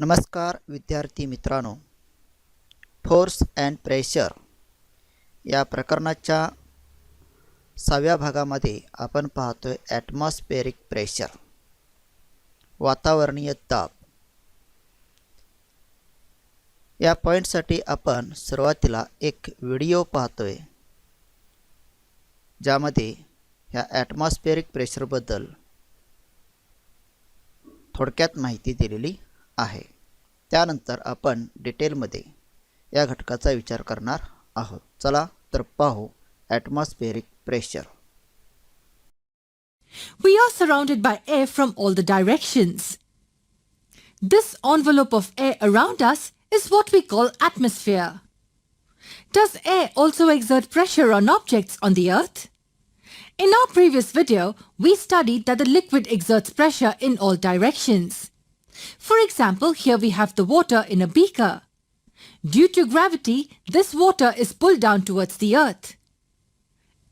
नमस्कार विद्यार्थी मित्रांनो, फोर्स अँड प्रेशर या प्रकरणाच्या 6व्या भागामध्ये आपण पाहतोय ॲटमॉस्फेरिक प्रेशर, वातावरणीय दाब. या पॉइंटसाठी आपण सुरुवातीला एक व्हिडिओ पाहतोय ज्यामध्ये या ॲटमॉस्फेरिक प्रेशरबद्दल थोडक्यात माहिती दिलेली आहे. त्यानंतर आपण डिटेलमध्ये या घटकाचा विचार करणार आहोत. चला तर पाहू atmospheric pressure. We are surrounded by air from all the directions. This envelope of air around us is what we call atmosphere. Does air also exert pressure on objects on the earth? In our previous video, we studied that the liquid exerts pressure in all directions. For example, here we have the water in a beaker. Due to gravity, this water is pulled down towards the earth.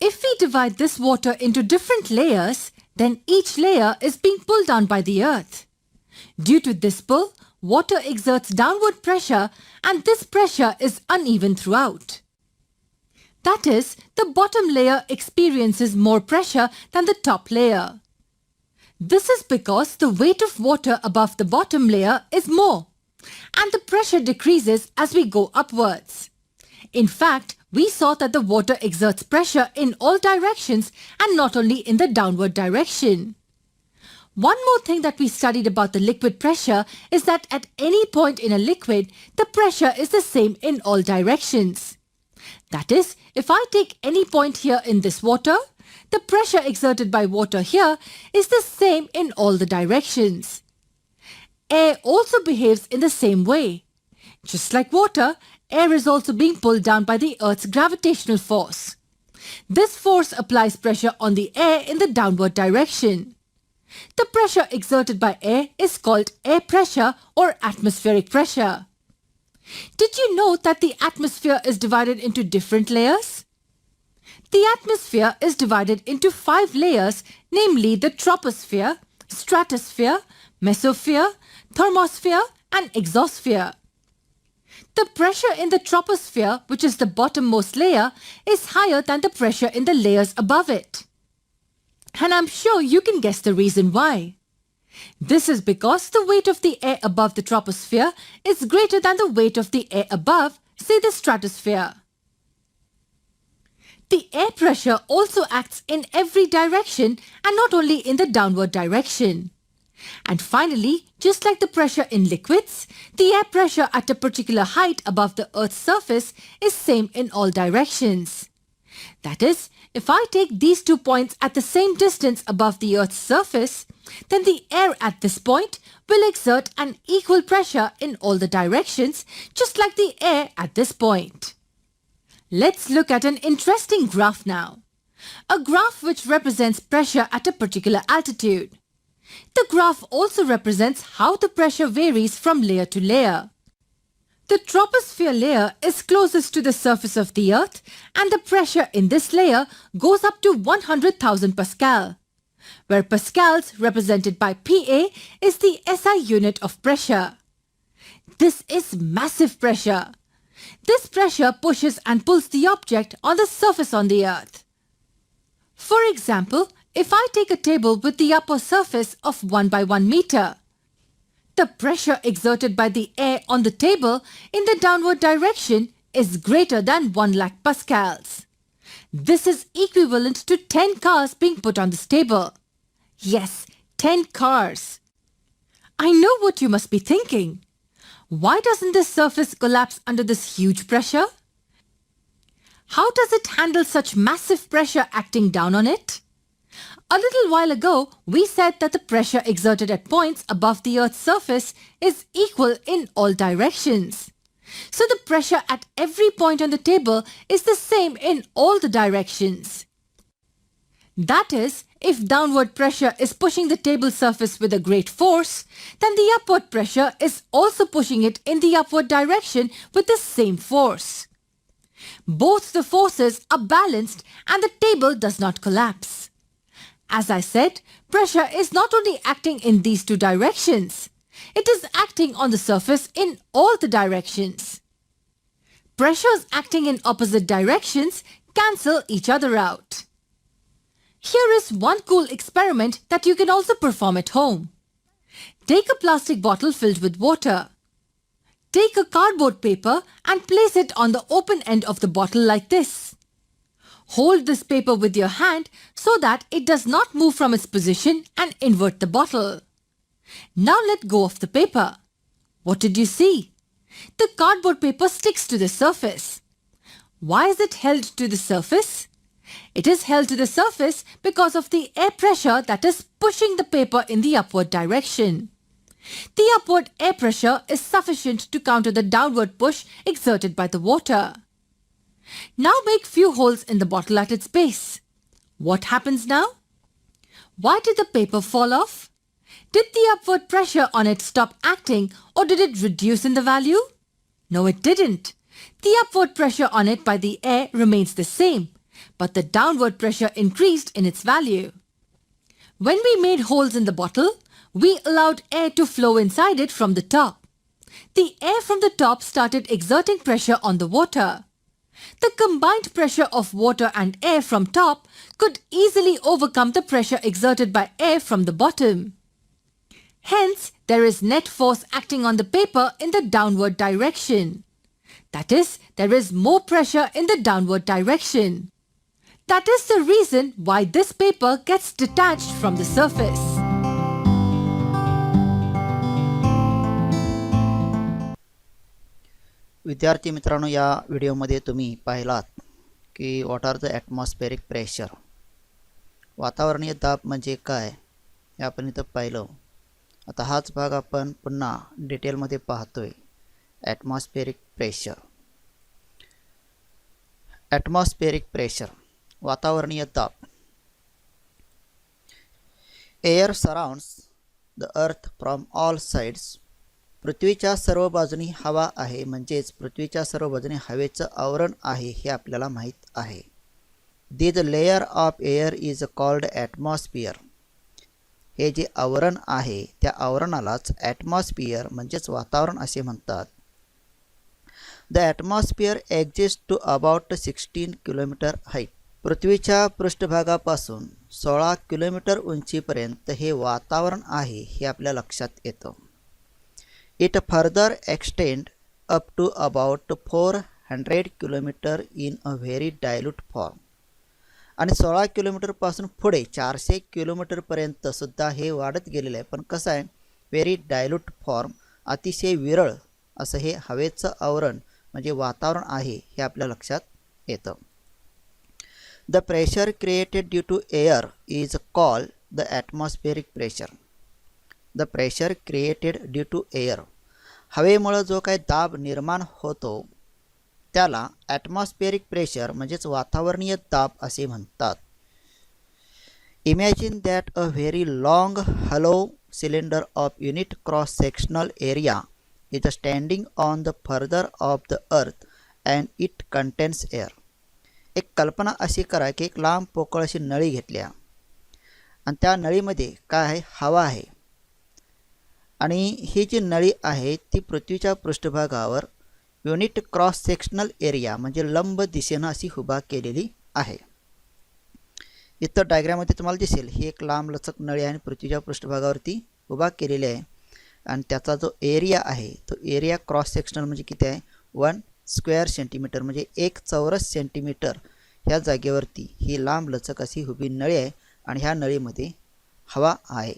If we divide this water into different layers, then each layer is being pulled down by the earth. Due to this pull, water exerts downward pressure, and this pressure is uneven throughout. That is, the bottom layer experiences more pressure than the top layer. This is because the weight of water above the bottom layer is more, and the pressure decreases as we go upwards. In fact, we saw that the water exerts pressure in all directions and not only in the downward direction. One more thing that we studied about the liquid pressure is that at any point in a liquid, the pressure is the same in all directions. That is, if I take any point here in this water, the pressure exerted by water here is the same in all the directions. Air also behaves in the same way. Just like water, air is also being pulled down by the Earth's gravitational force. This force applies pressure on the air in the downward direction. The pressure exerted by air is called air pressure or atmospheric pressure. Did you know that the atmosphere is divided into different layers? The atmosphere is divided into 5 layers, namely the troposphere, stratosphere, mesosphere, thermosphere, and exosphere. The pressure in the troposphere, which is the bottommost layer, is higher than the pressure in the layers above it. And I'm sure you can guess the reason why. This is because the weight of the air above the troposphere is greater than the weight of the air above, say, the stratosphere. The air pressure also acts in every direction and not only in the downward direction. And finally, just like the pressure in liquids, the air pressure at a particular height above the Earth's surface is same in all directions. That is, if I take these 2 points at the same distance above the Earth's surface, then the air at this point will exert an equal pressure in all the directions, just like the air at this point. Let's look at an interesting graph now. A graph which represents pressure at a particular altitude. The graph also represents how the pressure varies from layer to layer. The troposphere layer is closest to the surface of the Earth, and the pressure in this layer goes up to 100,000 Pascal, where Pascals, represented by PA, is the SI unit of pressure. This is massive pressure. This pressure pushes and pulls the object on the surface on the Earth. For example, if I take a table with the upper surface of 1 by 1 meter, the pressure exerted by the air on the table in the downward direction is greater than 1 lakh pascals. This is equivalent to 10 cars being put on this table. Yes, 10 cars. I know what you must be thinking. Why doesn't this surface collapse under this huge pressure? How does it handle such massive pressure acting down on it? A little while ago, we said that the pressure exerted at points above the Earth's surface is equal in all directions. So the pressure at every point on the table is the same in all the directions. That is, if downward pressure is pushing the table surface with a great force, then the upward pressure is also pushing it in the upward direction with the same force. Both the forces are balanced and the table does not collapse. As I said, pressure is not only acting in these 2 directions, It is acting on the surface in all the directions. Pressures acting in opposite directions cancel each other out. Here is one cool experiment that you can also perform at home. Take a plastic bottle filled with water. Take a cardboard paper and place it on the open end of the bottle like this. Hold this paper with your hand so that it does not move from its position and invert the bottle. Now let go of the paper. What did you see? The cardboard paper sticks to the surface. Why is it held to the surface? It is held to the surface because of the air pressure that is pushing the paper in the upward direction. The upward air pressure is sufficient to counter the downward push exerted by the water. Now make few holes in the bottle at its base. What happens now? Why did the paper fall off? Did the upward pressure on it stop acting or did it reduce in the value? No, it didn't. The upward pressure on it by the air remains the same, but the downward pressure increased in its value. When we made holes in the bottle, we allowed air to flow inside it from the top. The air from the top started exerting pressure on the water. The combined pressure of water and air from top could easily overcome the pressure exerted by air from the bottom. Hence, there is net force acting on the paper in the downward direction. That is, there is more pressure in the downward direction. That is the reason why this paper gets detached from the surface. विद्यार्थी मित्रांनो, या व्हिडिओमध्ये तुम्ही पाहिलात की what are the atmospheric pressure, वातावरणीय दाब म्हणजे काय हे आपण इथं पाहिलं. आता हाच भाग आपण पुन्हा डिटेलमध्ये पाहतोय. Atmospheric pressure. ॲटमॉस्फेरिक प्रेशर, वातावरणीय दाब. Air surrounds the earth from all sides. पृथ्वीच्या सर्व बाजूनी हवा आहे, म्हणजेच पृथ्वीच्या सर्व बाजूनी हवेचं आवरण आहे हे आपल्याला माहीत आहे. This layer of air is called atmosphere. हे जे आवरण आहे त्या आवरणालाच ॲटमॉस्फियर म्हणजेच वातावरण असे म्हणतात. The atmosphere exist to about 16 kilometre height. पृथ्वीच्या पृष्ठभागापासून 16 किलोमीटर उंचीपर्यंत हे वातावरण आहे हे आपल्या लक्षात येतं. It further extend up to about 400 kilometre in a very dilute form. आणि 16 किलोमीटरपासून पुढे 400 किलोमीटरपर्यंत सुद्धा हे वाढत गेलेलं आहे. पण कसं आहे, व्हेरी डायल्यूट फॉर्म, अतिशय विरळ असं हे हवेचं आवरण म्हणजे वातावरण आहे हे आपल्या लक्षात येतं. The pressure created due to air is called the atmospheric pressure. The pressure created due to air, हवेमुळे जो काही दाब निर्माण होतो त्याला ॲटमॉस्फेरिक प्रेशर म्हणजेच वातावरणीय दाब असे म्हणतात. Imagine that a very long hello cylinder of unit cross sectional area is standing on the further of the earth and it contains air. एक कल्पना अशी करा की एक लांब पोकळ अशी नळी घेतल्या आणि त्या नळीमध्ये काय आहे, हवा आहे. आणि ही जी नळी आहे ती पृथ्वीच्या पृष्ठभागावर युनिट क्रॉस सेक्शनल एरिया म्हणजे लंब दिशेनं अशी उभा केलेली आहे. इथं डायग्राममध्ये तुम्हाला दिसेल ही एक लांब लचक नळी आहे आणि पृथ्वीच्या पृष्ठभागावरती उभा केलेली आहे. आणि त्याचा जो एरिया आहे तो एरिया क्रॉस सेक्शनल म्हणजे किती आहे, 1 स्क्वेअर सेंटीमीटर म्हणजे 1 चौरस सेंटीमीटर ह्या जागेवरती ही लांब लचक अशी उभी नळी आहे आणि ह्या नळीमध्ये हवा आहे.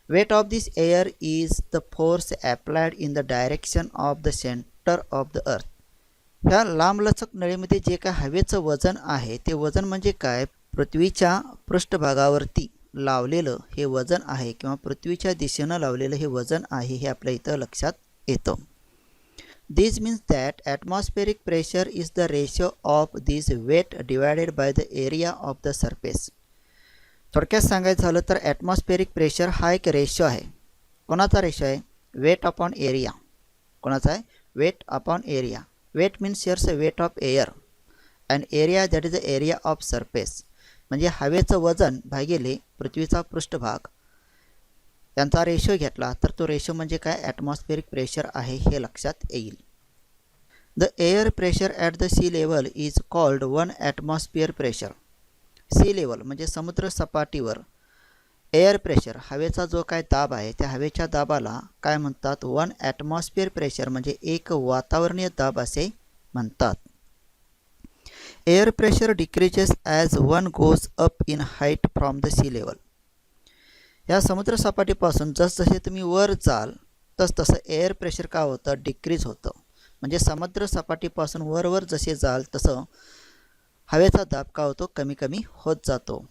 Weight of this air is the force applied in the direction of the center of the earth. ह्या लांबलचक नळीमध्ये जे काय हवेचं वजन आहे ते वजन म्हणजे काय, पृथ्वीच्या पृष्ठभागावरती लावलेलं हे वजन आहे किंवा पृथ्वीच्या दिशेनं लावलेलं हे वजन आहे हे आपल्या इथं लक्षात येतं. This means that atmospheric pressure is the ratio of this weight divided by the area of the surface. थोडक्यात सांगायचं झालं तर ॲटमॉस्फेरिक प्रेशर हा एक रेशो आहे. कोणाचा रेशो आहे, वेट अपॉन एरिया. कोणाचा आहे, weight upon area. Weight means here's weight of air and area that is the area of surface. म्हणजे हवेचं वजन भागिले पृथ्वीचा पृष्ठभाग यांचा रेशो घेतला तर तो रेशो म्हणजे काय, ॲटमॉस्फेरिक प्रेशर आहे हे लक्षात येईल. The air pressure at the sea level is called 1 atmosphere pressure. Sea level म्हणजे समुद्र सपाटीवर एअर प्रेशर हवेचा जो काय दाब आहे त्या हवेच्या दाबाला काय म्हणतात, 1 ॲटमॉस्फिअर प्रेशर म्हणजे एक वातावरणीय दाब असे म्हणतात. Air pressure decreases as one goes up in height from the sea level. या समुद्रसपाटीपासून जसजसे तुम्ही वर जाल तसतसं एअर प्रेशर काय होतं, डिक्रीज होतं. म्हणजे समुद्र सपाटीपासून वर जसे जाल तसं हवेचा दाब काय होतो, कमी कमी होत जातो.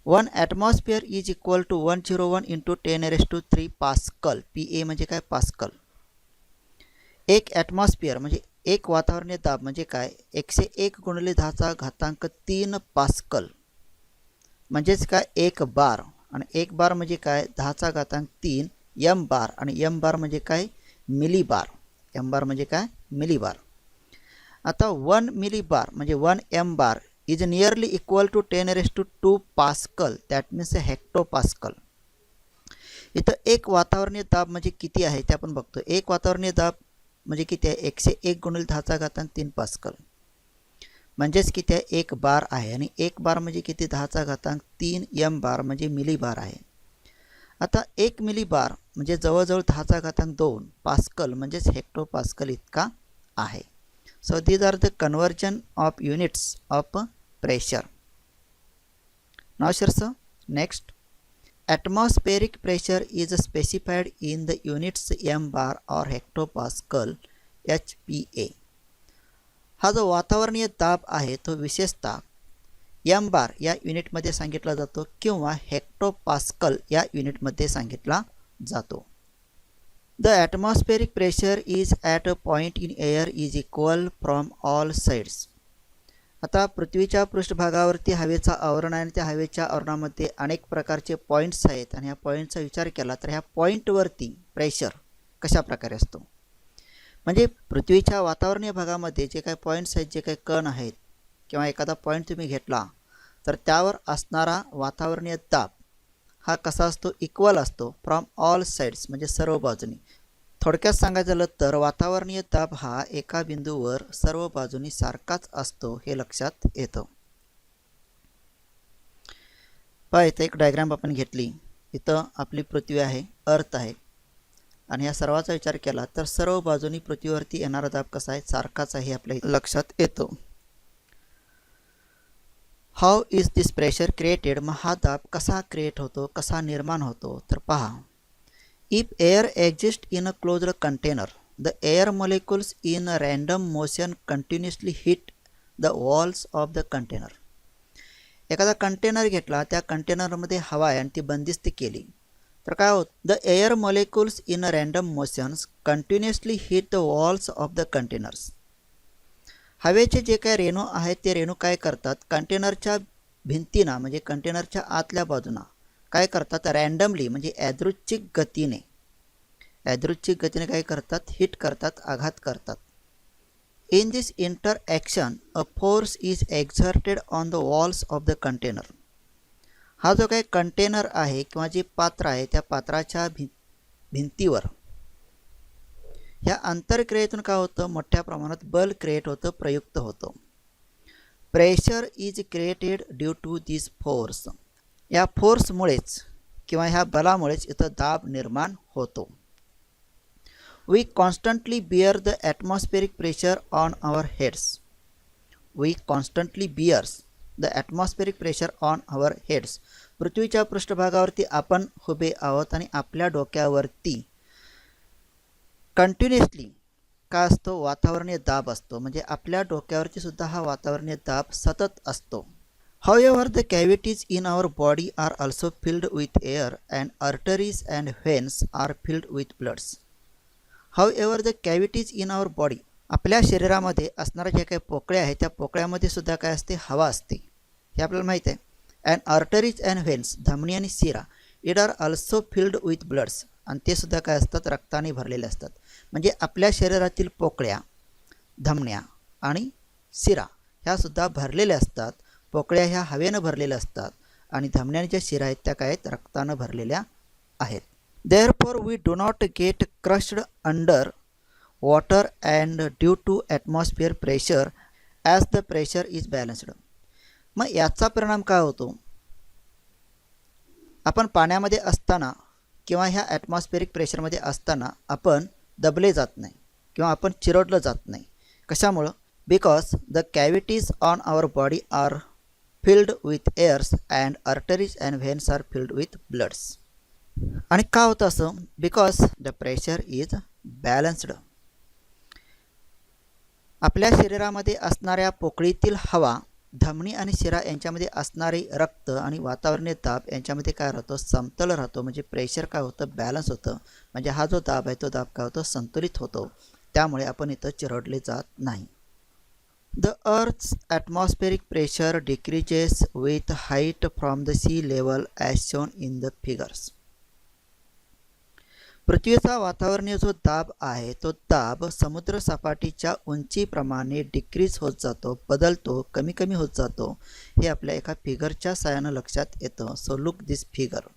1 atmosphere is equal to 101 into 10⁻³ pascal. PA म्हणजे काय, पास्कल. एक ॲटमॉस्फिअर म्हणजे एक वातावरणीय दाब म्हणजे काय, 101 गुणिले 10⁻³ पास्कल म्हणजेच काय, 1 बार. आणि 1 बार म्हणजे काय, 10⁻³ m बार. आणि m बार म्हणजे काय, मिली बार. m बार म्हणजे काय, मिली बार. आता 1 मिली बार म्हणजे 1 m bar is nearly equal to 10⁻² pascal. That means hecto pascal. इथं एक वातावरणीय दाब म्हणजे किती आहे ते आपण बघतो. एक वातावरणीय दाब म्हणजे किती आहे, 101 गुणिले 10⁻³ पास्कल म्हणजेच किती आहे, 1 बार आहे. आणि 1 बार म्हणजे किती, 10⁻³ m बार म्हणजे मिली बार आहे. आता 1 मिली बार म्हणजे जवळजवळ 10⁻² पास्कल म्हणजेच हेक्टो पास्कल इतका आहे. So these are the conversion of units of pressure. Now sir, next, atmospheric pressure is specified in the units m bar or hectopascal HPA. हा जो वातावरणीय दाब आहे तो विशेषतः m बार या युनिटमध्ये सांगितला जातो किंवा हेक्टोपास्कल या युनिटमध्ये सांगितला जातो. The atmospheric pressure is at a point in air is equal from all sides. आता पृथ्वीच्या पृष्ठभागावरती हवेचा आवरण आहे आणि त्या हवेच्या आवरणामध्ये अनेक प्रकारचे पॉईंट्स आहेत आणि ह्या पॉईंटचा विचार केला तर ह्या पॉईंटवरती प्रेशर कशा प्रकारे असतो. म्हणजे पृथ्वीच्या वातावरणीय भागामध्ये जे काही पॉईंट्स आहेत, जे काही कण आहेत किंवा एखादा पॉईंट तुम्ही घेतला तर त्यावर असणारा वातावरणीय दाब हा कसा असतो, इक्वल असतो फ्रॉम ऑल साइड्स म्हणजे सर्व बाजूनी. थोडक्यात सांगायचं झालं तर वातावरणीय दाब हा एका बिंदूवर सर्व बाजूनी सारखाच असतो हे लक्षात येतं. पहा इथं एक डायग्राम आपण घेतली. इथं आपली पृथ्वी आहे, अर्थ आहे आणि या सर्वाचा विचार केला तर सर्व बाजूनी पृथ्वीवरती येणारा दाब कसा आहे, सारखाच आहे आपल्या लक्षात येतो. How is this pressure created. मग हा दाब कसा क्रिएट होतो, कसा निर्माण होतो तर पहा. If air exist in a closed container, the air molecules in a random motion continuously hit the walls of the container. एखादा कंटेनर घेतला, त्या कंटेनरमध्ये हवा आहे आणि ती बंदिस्त केली तर काय होतं, the air molecules in a random motions continuously hit the walls of the containers. हवेचे जे काही रेणू आहेत ते रेणू काय करतात, कंटेनरच्या भिंतीना म्हणजे कंटेनरच्या आतल्या बाजूना काय करतात, रॅन्डमली म्हणजे यादृच्छिक गतीने काय करतात, हिट करतात, आघात करतात. In this interaction a force is exerted on the walls of the container. हा जो काही कंटेनर आहे किंवा जे पात्र आहे त्या पात्राच्या भिंतीवर ह्या आंतरक्रियेतून काय होतं, मोठ्या प्रमाणात बल क्रिएट होतं, प्रयुक्त होतं. Pressure is created due to this force. या फोर्समुळेच किंवा ह्या बलामुळेच इथं दाब निर्माण होतो. We constantly bear the atmospheric pressure on our heads. We constantly bears the atmospheric pressure on our heads. पृथ्वीच्या पृष्ठभागावरती आपण उभे आहोत आणि आपल्या डोक्यावरती कंटिन्युअसली काय असतो, वातावरणीय दाब असतो. म्हणजे आपल्या डोक्यावरती सुद्धा हा वातावरणीय दाब सतत असतो. However, the cavities in our body are also filled with air and arteries and veins are filled with bloods. However, the cavities in our body, आपल्या शरीरामध्ये असणाऱ्या ज्या काही पोकळ्या आहेत त्या पोकळ्यामध्ये सुद्धा काय असते, हवा असते, हे आपल्याला माहीत आहे. अँड आर्टरीज अँड व्हेन्स, धमनी आणि शिरा, it are also filled with bloods, आणि ते सुद्धा काय असतात, रक्ताने भरलेले असतात. म्हणजे आपल्या शरीरातील पोकळ्या, धमन्या आणि शिरा ह्या सुद्धा भरलेल्या असतात. पोकळ्या ह्या हवेनं भरलेल्या असतात आणि धमन्या ज्या शिरा आहेत त्या काय आहेत रक्तानं भरलेल्या आहेत. Therefore we do not get crushed under water and due to atmosphere pressure as the pressure is balanced. मग याचा परिणाम काय होतो? आपण पाण्यामध्ये असताना किंवा ह्या ॲटमॉस्फेरिक प्रेशरमध्ये असताना आपण दबले जात नाही किंवा आपण चिरडलं जात नाही. कशामुळं? Because the cavities on our body are filled with airs and arteries and veins are filled with bloods. आणि का होतं असं? Because the pressure is balanced. आपल्या शरीरामध्ये असणाऱ्या पोकळीतील हवा, धमनी आणि शिरा यांच्यामध्ये असणारे रक्त आणि वातावरणीय दाब यांच्यामध्ये काय राहतो? समतोल राहतो. म्हणजे प्रेशर काय होतं? बॅलन्स होतं. म्हणजे हा जो दाब आहे तो दाब काय होतो? संतुलित होतो. त्यामुळे आपण इथं चिरडले जात नाही. The earth's atmospheric pressure decreases with height from the sea level as shown in the figures. पृथ्वीचा वातावरणीय जो दाब आहे तो दाब समुद्र सपाटीच्या उंचीप्रमाणे डिक्रीज होत जातो, बदलतो, कमी कमी होत जातो. हे आपल्या एका फिगरच्या साहाय्यानं लक्षात येतं. So look this figure.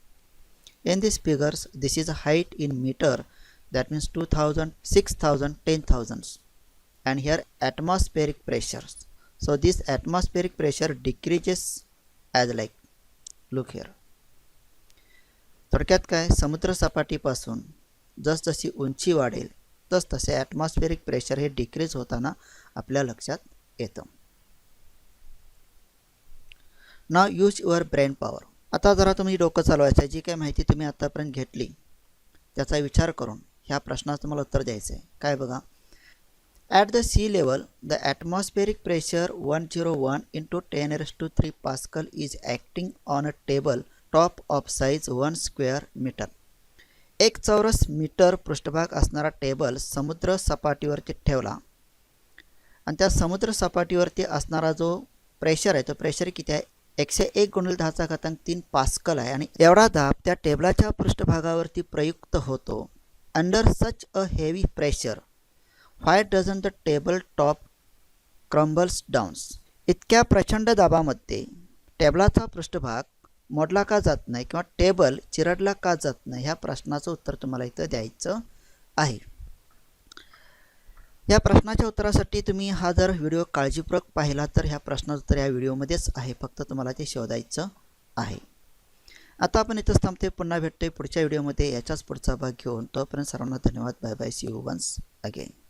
In this figures this is height in metre, that means 2000, 6000, 10,000. And here atmospheric pressures. So this atmospheric pressure decreases as like look here. थोडक्यात काय? समुद्र सपाटीपासून जसजशी उंची वाढेल तसतसे ॲटमॉस्फेरिक प्रेशर हे डिक्रीज होताना आपल्या लक्षात येतं. नाव यूज युअर ब्रेन पॉवर. आता जरा तुम्ही डोकं चालवायचं आहे. जी काही माहिती तुम्ही आतापर्यंत घेतली त्याचा विचार करून ह्या प्रश्नाचं तुम्हाला उत्तर द्यायचं आहे. काय बघा? At the sea level, the atmospheric pressure 101 into 10⁻³ Pascal is acting on a table top of size 1 square meter. 1 चौरस मीटर पृष्ठभाग असणारा टेबल समुद्र सपाटीवरती ठेवला आणि त्या समुद्र सपाटीवरती असणारा जो प्रेशर आहे तो प्रेशर किती आहे? 101 × 10⁻³ पास्कल आहे. आणि एवढा दाब त्या टेबलाच्या पृष्ठभागावरती प्रयुक्त होतो. Under such a heavy pressure Why doesn't the table top crumbles down? इतक्या प्रचंड दाबामध्ये टेबलाचा पृष्ठभाग मोडला का जात नाही किंवा टेबल चिरडला का जात नाही? ह्या प्रश्नाचं उत्तर तुम्हाला इथं द्यायचं आहे. या प्रश्नाच्या उत्तरासाठी तुम्ही हा जर व्हिडिओ काळजीपूर्वक पाहिला तर ह्या प्रश्नाचं उत्तर या व्हिडिओमध्येच आहे. फक्त तुम्हाला ते शोधायचं आहे. आता आपण इथंच थांबते. पुन्हा भेटतोय पुढच्या व्हिडिओमध्ये याच्याच पुढचा भाग घेऊन. तोपर्यंत सर्वांना धन्यवाद. Bye bye. See you once again.